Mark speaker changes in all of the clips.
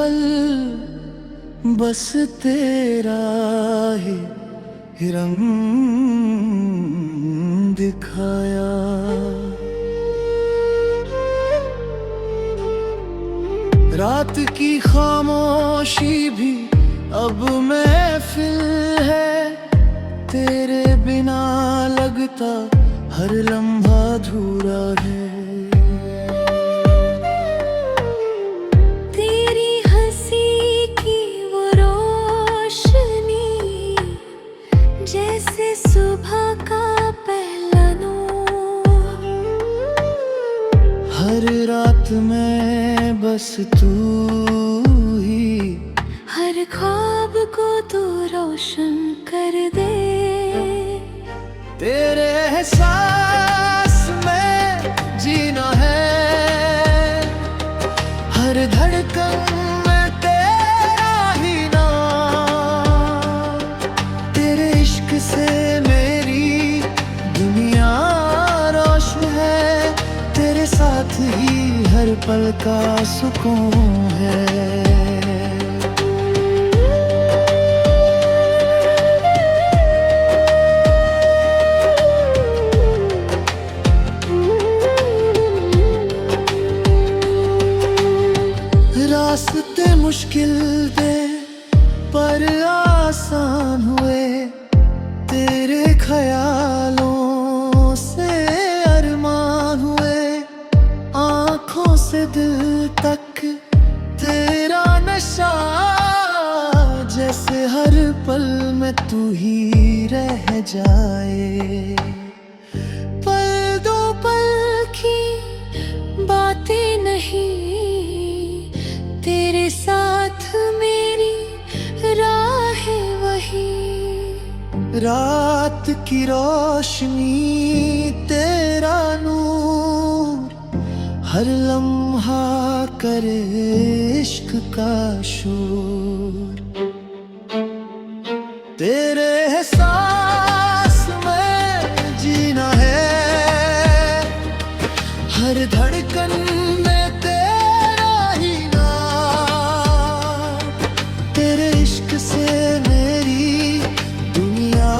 Speaker 1: पल बस तेरा ही रंग दिखाया। रात की खामोशी भी अब महफिल है, तेरे बिना लगता हर लम्हा अधूरा है।
Speaker 2: तेरी हंसी की वो रोशनी जैसे सुबह का पहला नूर।
Speaker 1: हर रात में बस तू ही
Speaker 2: हर ख्वाब को तू रोशन कर दे।
Speaker 1: तेरे एहसास में जीना है, हर धड़कन में तेरा ही नाम। तेरे इश्क से मेरी दुनिया रोशन है, तेरे साथ ही हर पल का सुकून है। रास्ते मुश्किल थे पर आसान हुए, तेरे ख्यालों से अरमान हुए। आँखों से दिल तक तेरा नशा, जैसे हर पल में तू ही रह जाए। पल दो पल की बातें नहीं, तेरे साथ मेरी राह है वही। रात की रोशनी तेरा नूर, हर लम्हा करे इश्क का शोर। तेरे एहसास में जीना है, हर धड़कन में तेरा ही नाम। तेरे इश्क से मेरी दुनिया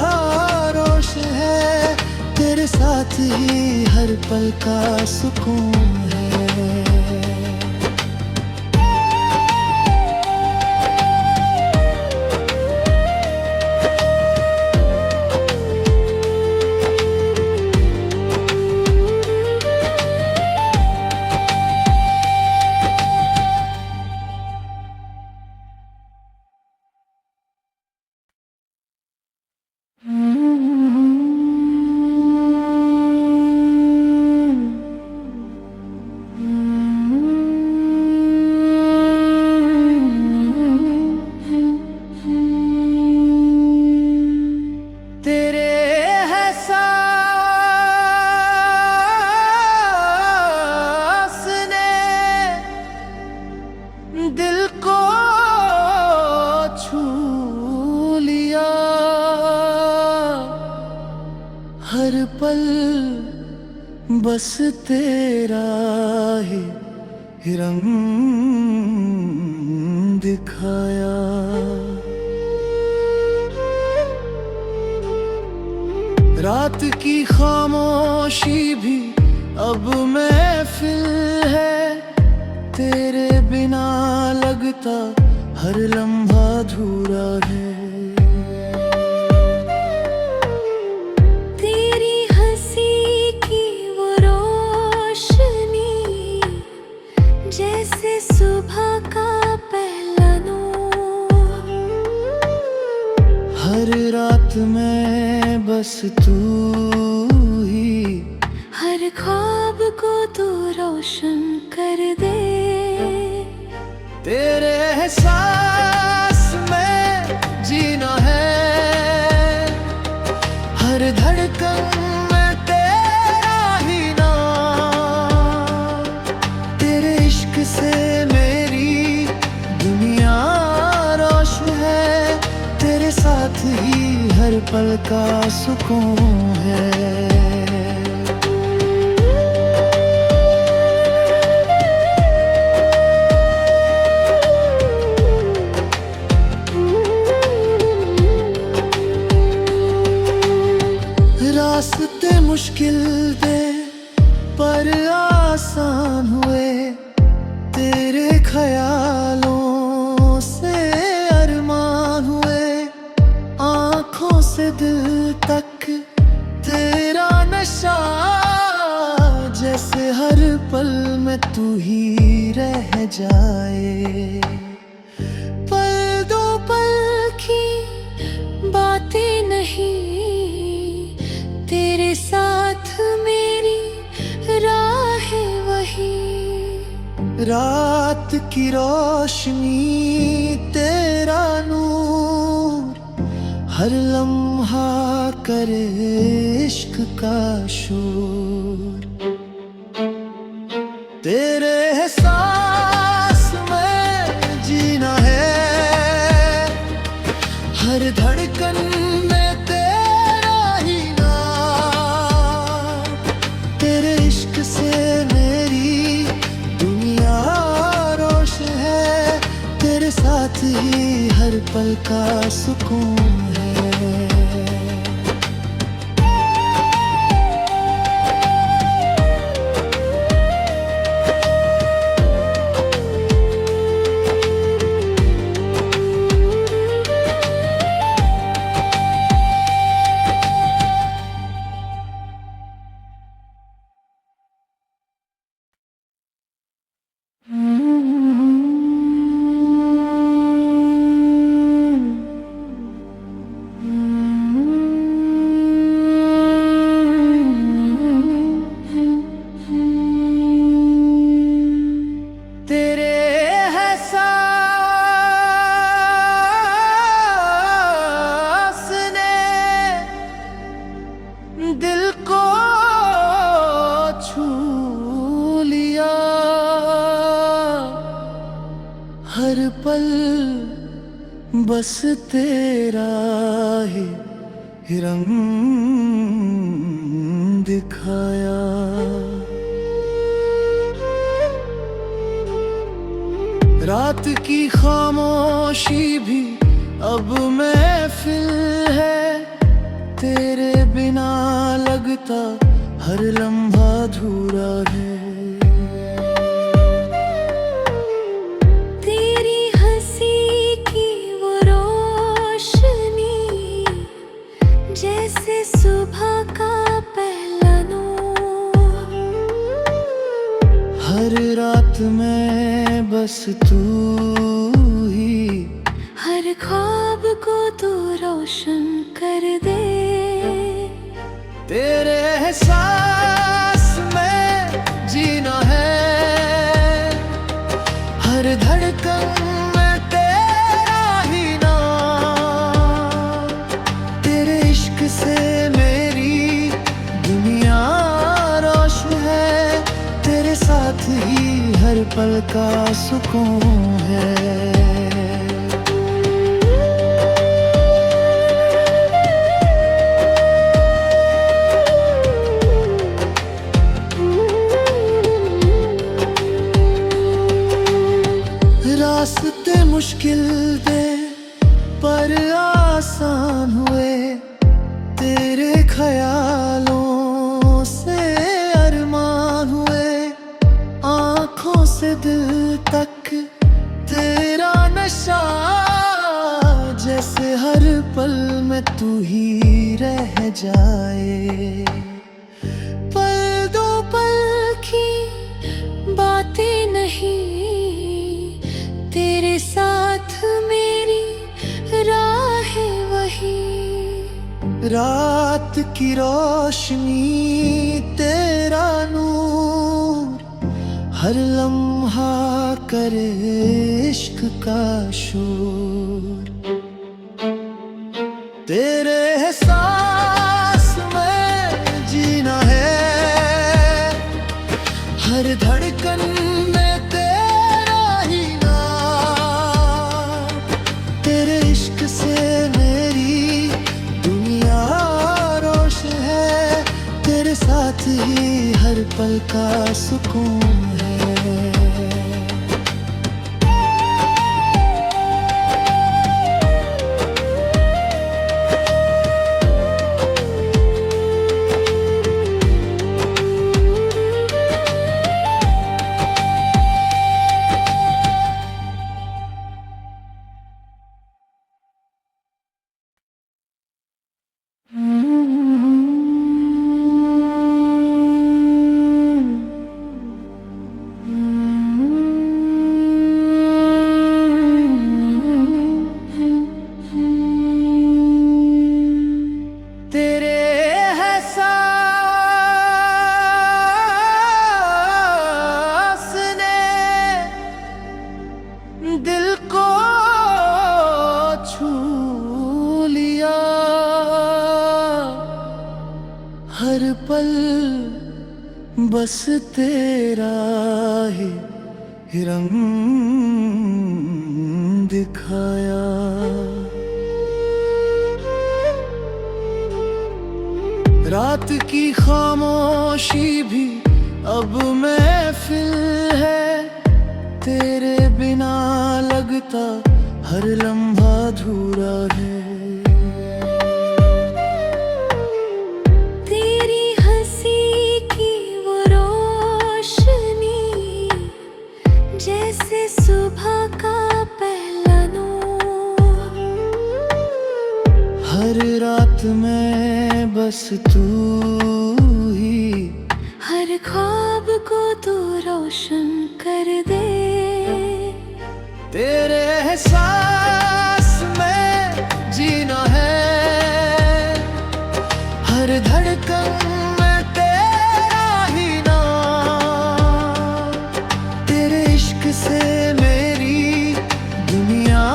Speaker 1: रोशन है, तेरे साथ ही हर पल का सुकून है। दिल को छू लिया, हर पल बस तेरा ही रंग दिखाया। रात की खामोशी भी अब महफिल है, तेरे बिना लगता हर लम्हा अधूरा है।
Speaker 2: तेरी हंसी की वो रोशनी जैसे सुबह का पहला नूर।
Speaker 1: हर रात में बस तू ही
Speaker 2: हर ख्वाब को तू रोशन कर दे।
Speaker 1: तेरे एहसास में जीना है, हर धड़कन में तेरा ही नाम। तेरे इश्क से मेरी दुनिया रोशन है, तेरे साथ ही हर पल का सुकून है। पल में तू ही रह जाए।
Speaker 2: पल दो पल की बातें नहीं, तेरे साथ मेरी राहें वही।
Speaker 1: रात की रोशनी तेरा नूर, हर लम्हा करे इश्क का शोर। तेरे एहसास में जीना है, हर धड़कन में तेरा ही नाम। तेरे इश्क से मेरी दुनिया रोशन है, तेरे साथ ही हर पल का सुकून है। तेरे एहसास ने दिल को छू लिया, हर पल बस तेरा ही रंग दिखाया। रात की खामोशी भी अब महफिल है, तेरे बिना लगता हर लम्हा अधूरा है।
Speaker 2: तेरी हंसी की वो रोशनी जैसे सुबह का पहला नूर।
Speaker 1: हर रात में बस तू ही,
Speaker 2: हर ख्वाब को तू रोशन कर दे।
Speaker 1: तेरे एहसास में जीना है, हर धड़कन में तेरा ही नाम। तेरे इश्क से मेरी दुनिया रोशन है, तेरे साथ ही हर पल का सुकून है। रास्ते मुश्किल थे पर आसान हुए, तेरे ख्यालों से अरमान हुए। आँखों से दिल तक तेरा नशा, जैसे हर पल में तू ही रह जाए।
Speaker 2: पल दो पल की बातें नहीं, तेरे साथ मेरी राहें वही।
Speaker 1: रात की रोशनी तेरा नूर, हर लम्हा करे इश्क का शोर। तेरे एहसास में जीना है, हर धड़कन में तेरा ही नाम। तेरे इश्क से मेरी दुनिया रोशन है, तेरे साथ ही हर पल का सुकून है। बस तेरा ही रंग दिखाया। रात की खामोशी भी अब महफिल है, तेरे बिना लगता हर लम्हा अधूरा है।
Speaker 2: तेरी हंसी की वो रोशनी जैसे सुबह का पहला नूर।
Speaker 1: हर रात में बस तू ही,
Speaker 2: हर ख्वाब को तू रोशन कर दे।
Speaker 1: तेरे एहसास में जीना है, हर धड़कन में तेरा ही नाम। तेरे इश्क से मेरी दुनिया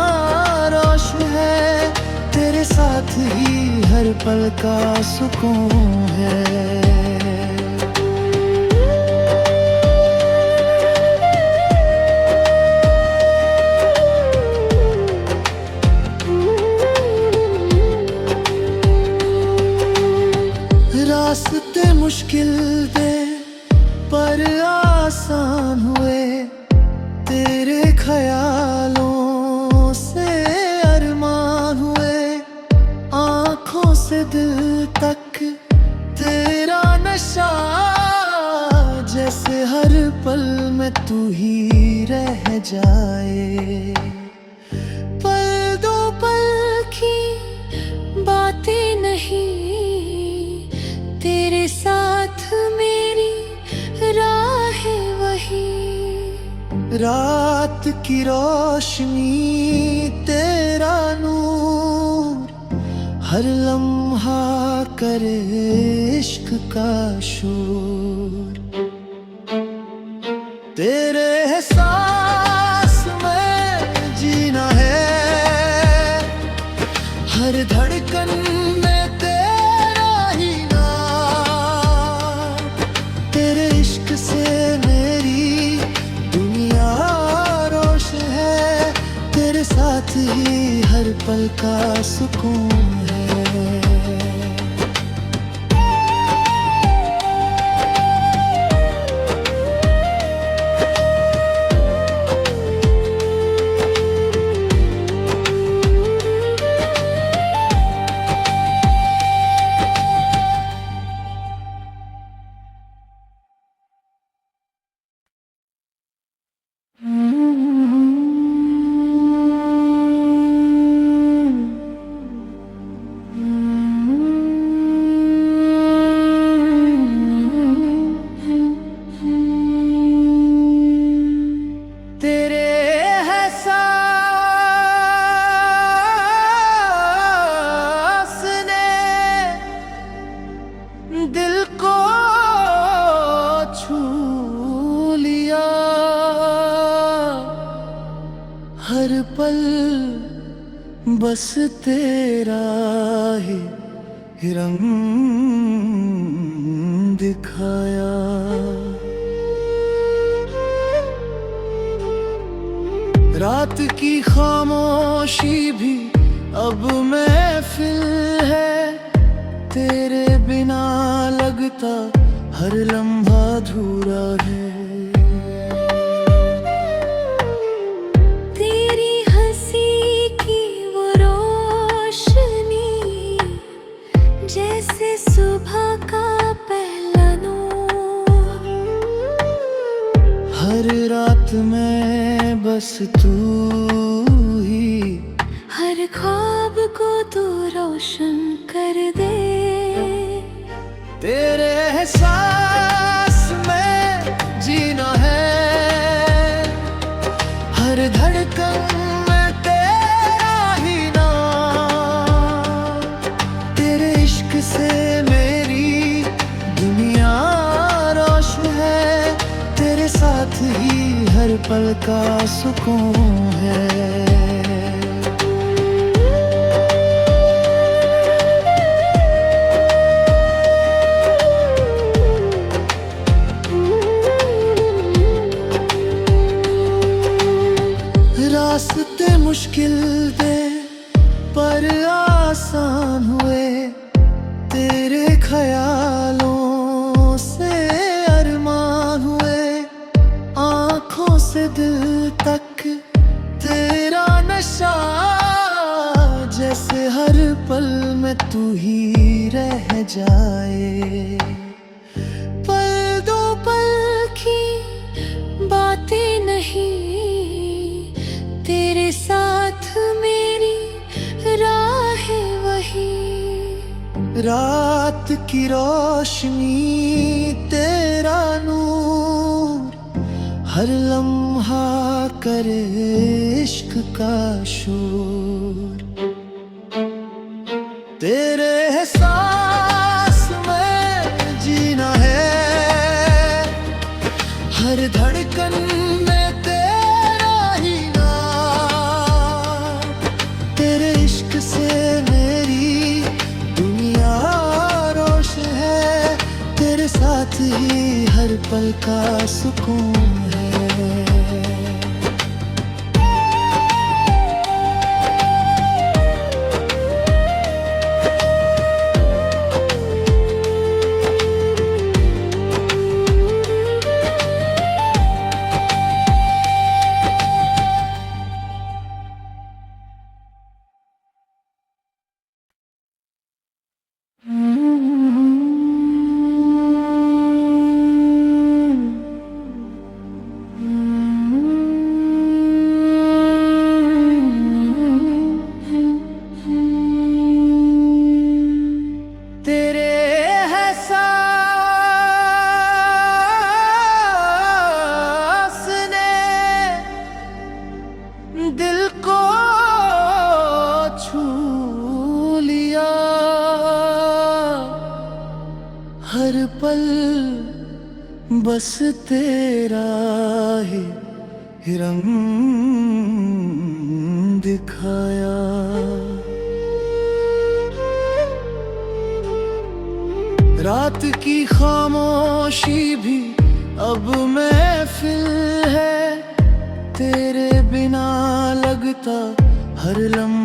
Speaker 1: रोशन है, तेरे साथ ही हर पल का सुकून है। रास्ते मुश्किल थे पर आसान हुए, तेरे ख्यालों से अरमान हुए। आँखों से दिल तक तेरा नशा, जैसे हर पल में तू ही रह जाए। पल दो पल की बातें नहीं, तेरे साथ मेरी राह वही। रात की रोशनी तेरा नूर, हर लम्हा करे इश्क का शोर। तेरे एहसास में जीना है, हर धड़कन में तेरा ही नाम। तेरे इश्क से मेरी दुनिया रोशन है, तेरे साथ ही हर पल का सुकून है। दिल को छू लिया, हर पल बस तेरा ही रंग दिखाया। रात की खामोशी भी अब महफिल है, तेरे बिना लगता हर लम्हा अधूरा है।
Speaker 2: तेरी हंसी की वो रोशनी जैसे सुबह का पहला नूर।
Speaker 1: हर रात में बस तू ही,
Speaker 2: हर ख्वाब को तू रोशन कर दे।
Speaker 1: तेरे एहसास में जीना है, हर धड़कन में तेरा ही नाम। तेरे इश्क से मेरी दुनिया रोशन है, तेरे साथ ही हर पल का सुकून है। रास्ते मुश्किल थे पर आसान हुए, तेरे ख्यालों से अरमान हुए। आँखों से दिल तक तेरा नशा, जैसे हर पल में तू ही रह जाए।
Speaker 2: पल दो पल की बातें नहीं, तेरे साथ मेरी राह है वही।
Speaker 1: रात की रोशनी तेरा नूर, हर लम्हा करे इश्क का शोर। तेरे एहसास में जीना है, हर धड़कन में तेरा ही नाम। तेरे इश्क से मेरी दुनिया रोशन है, तेरे साथ ही हर पल का सुकून है। दिल को छू लिया, हर पल बस तेरा ही रंग दिखाया। रात की खामोशी भी अब महफिल है, तेरे बिना लगता हर लम्हा